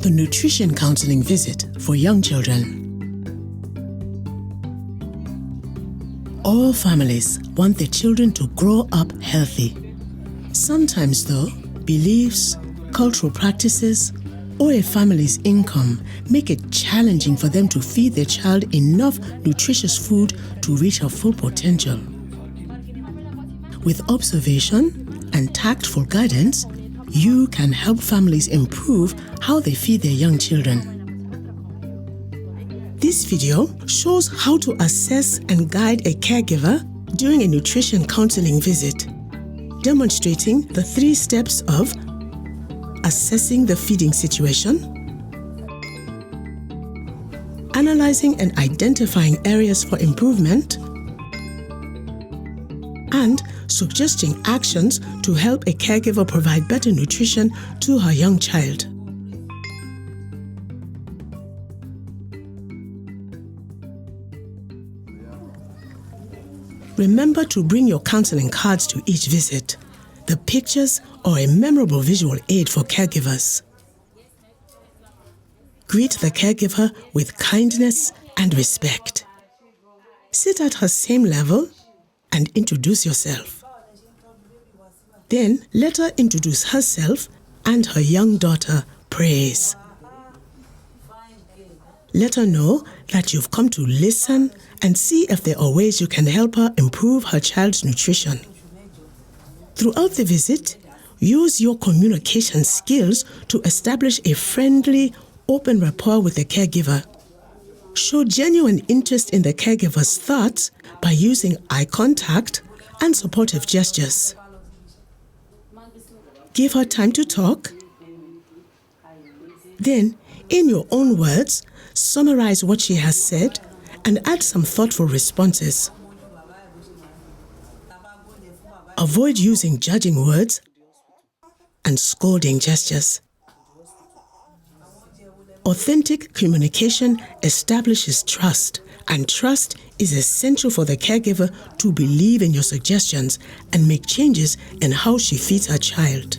the nutrition counseling visit for young children. All families want their children to grow up healthy. Sometimes, though, beliefs, cultural practices, or a family's income make it challenging for them to feed their child enough nutritious food to reach her full potential. With observation and tactful guidance, you can help families improve how they feed their young children. This video shows how to assess and guide a caregiver during a nutrition counseling visit, demonstrating the 3 steps of assessing the feeding situation, analyzing and identifying areas for improvement, and suggesting actions to help a caregiver provide better nutrition to her young child. Remember to bring your counseling cards to each visit. The pictures are a memorable visual aid for caregivers. Greet the caregiver with kindness and respect. Sit at her same level and introduce yourself. Then let her introduce herself and her young daughter, Praise. Let her know that you've come to listen and see if there are ways you can help her improve her child's nutrition. Throughout the visit, use your communication skills to establish a friendly, open rapport with the caregiver. Show genuine interest in the caregiver's thoughts by using eye contact and supportive gestures. Give her time to talk. Then, in your own words, summarize what she has said and add some thoughtful responses. Avoid using judging words and scolding gestures. Authentic communication establishes trust, and trust is essential for the caregiver to believe in your suggestions and make changes in how she feeds her child.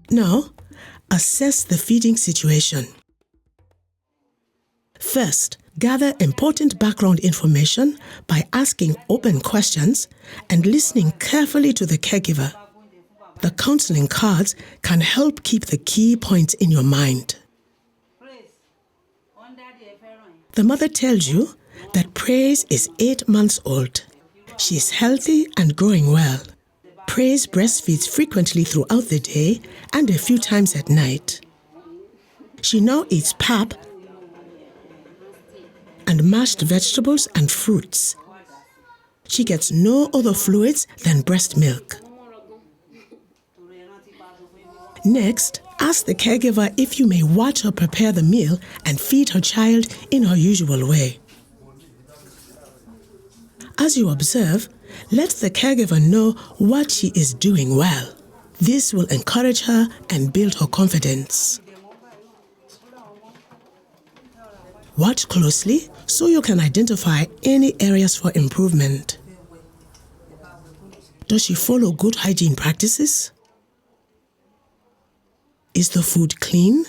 Now, assess the feeding situation. First, gather important background information by asking open questions and listening carefully to the caregiver. The counseling cards can help keep the key points in your mind. The mother tells you that Praise is 8 months old. She is healthy and growing well. Praise breastfeeds frequently throughout the day and a few times at night. She now eats pap and mashed vegetables and fruits. She gets no other fluids than breast milk. Next, ask the caregiver if you may watch her prepare the meal and feed her child in her usual way. As you observe, let the caregiver know what she is doing well. This will encourage her and build her confidence. Watch closely so you can identify any areas for improvement. Does she follow good hygiene practices? Is the food clean?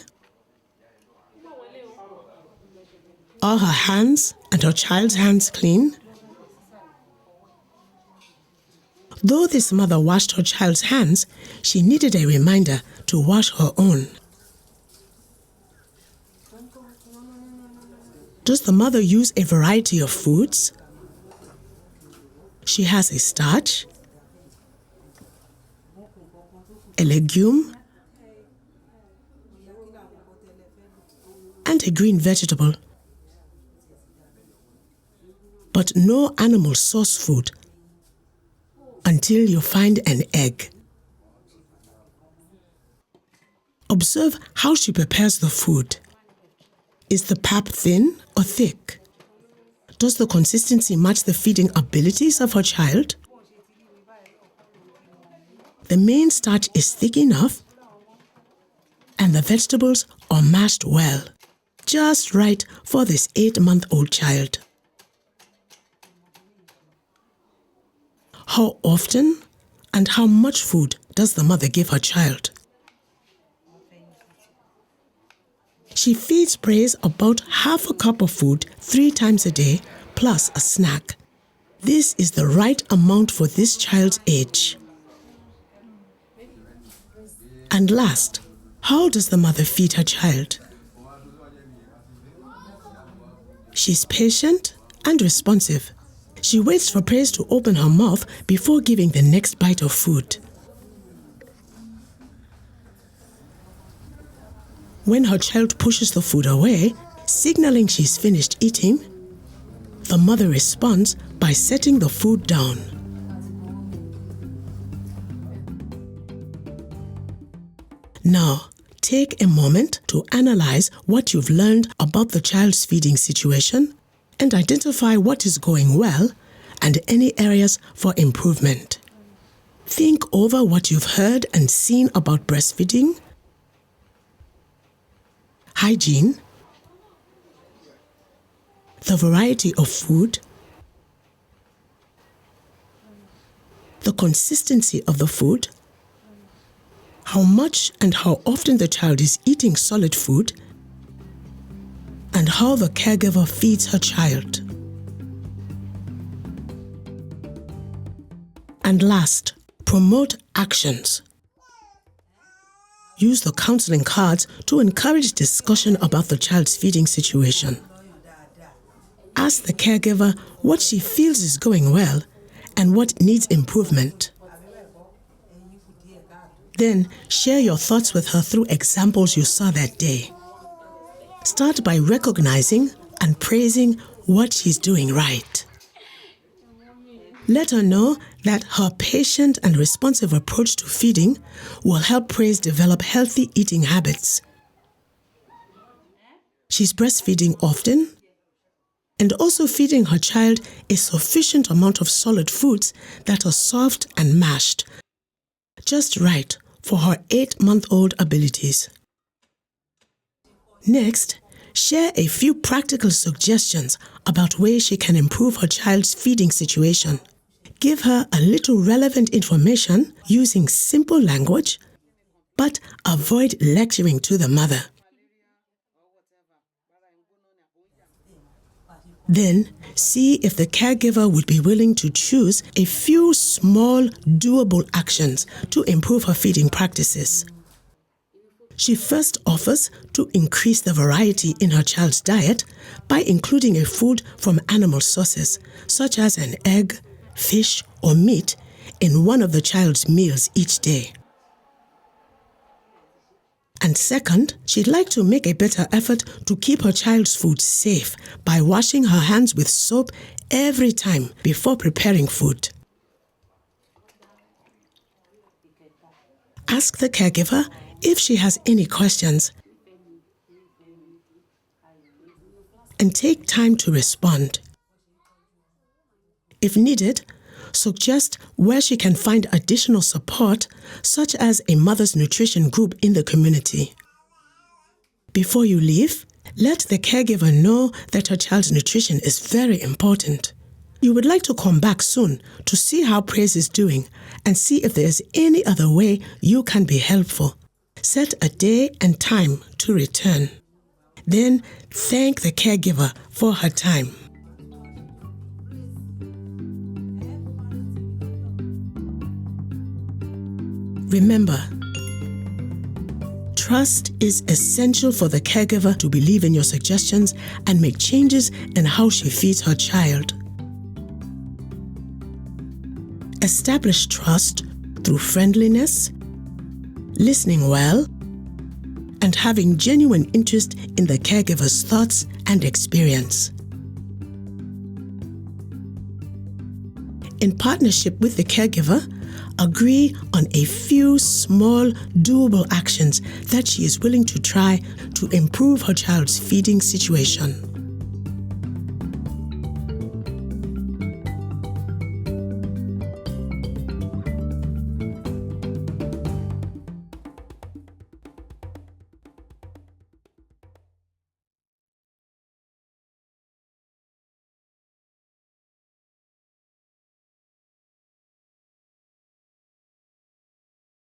Are her hands and her child's hands clean? Though this mother washed her child's hands, she needed a reminder to wash her own. Does the mother use a variety of foods? She has a starch, a legume, and a green vegetable, but no animal source food until you find an egg. Observe how she prepares the food. Is the pap thin or thick? Does the consistency match the feeding abilities of her child? The main starch is thick enough and the vegetables are mashed well, just right for this 8-month-old child. How often and how much food does the mother give her child? She feeds Praise about half a cup of food 3 times a day, plus a snack. This is the right amount for this child's age. And last, how does the mother feed her child? She's patient and responsive. She waits for Praise to open her mouth before giving the next bite of food. When her child pushes the food away, signaling she's finished eating, the mother responds by setting the food down. Now, take a moment to analyze what you've learned about the child's feeding situation and identify what is going well and any areas for improvement. Think over what you've heard and seen about breastfeeding, hygiene, the variety of food, the consistency of the food, how much and how often the child is eating solid food, and how the caregiver feeds her child. And last, promote actions. Use the counseling cards to encourage discussion about the child's feeding situation. Ask the caregiver what she feels is going well and what needs improvement. Then share your thoughts with her through examples you saw that day. Start by recognizing and praising what she's doing right. Let her know that her patient and responsive approach to feeding will help Praise develop healthy eating habits. She's breastfeeding often and also feeding her child a sufficient amount of solid foods that are soft and mashed, just right for her 8-month-old abilities. Next, share a few practical suggestions about ways she can improve her child's feeding situation. Give her a little relevant information using simple language, but avoid lecturing to the mother. Then, see if the caregiver would be willing to choose a few small, doable actions to improve her feeding practices. She first offers to increase the variety in her child's diet by including a food from animal sources, such as an egg, fish, or meat, in one of the child's meals each day. And second, she'd like to make a better effort to keep her child's food safe by washing her hands with soap every time before preparing food. Ask the caregiver if she has any questions and take time to respond. If needed, suggest where she can find additional support, such as a mother's nutrition group in the community. Before you leave, let the caregiver know that her child's nutrition is very important. You would like to come back soon to see how Praise is doing and see if there is any other way you can be helpful. Set a day and time to return. Then thank the caregiver for her time. Remember, trust is essential for the caregiver to believe in your suggestions and make changes in how she feeds her child. Establish trust through friendliness, listening well, and having genuine interest in the caregiver's thoughts and experience. In partnership with the caregiver, agree on a few small, doable actions that she is willing to try to improve her child's feeding situation.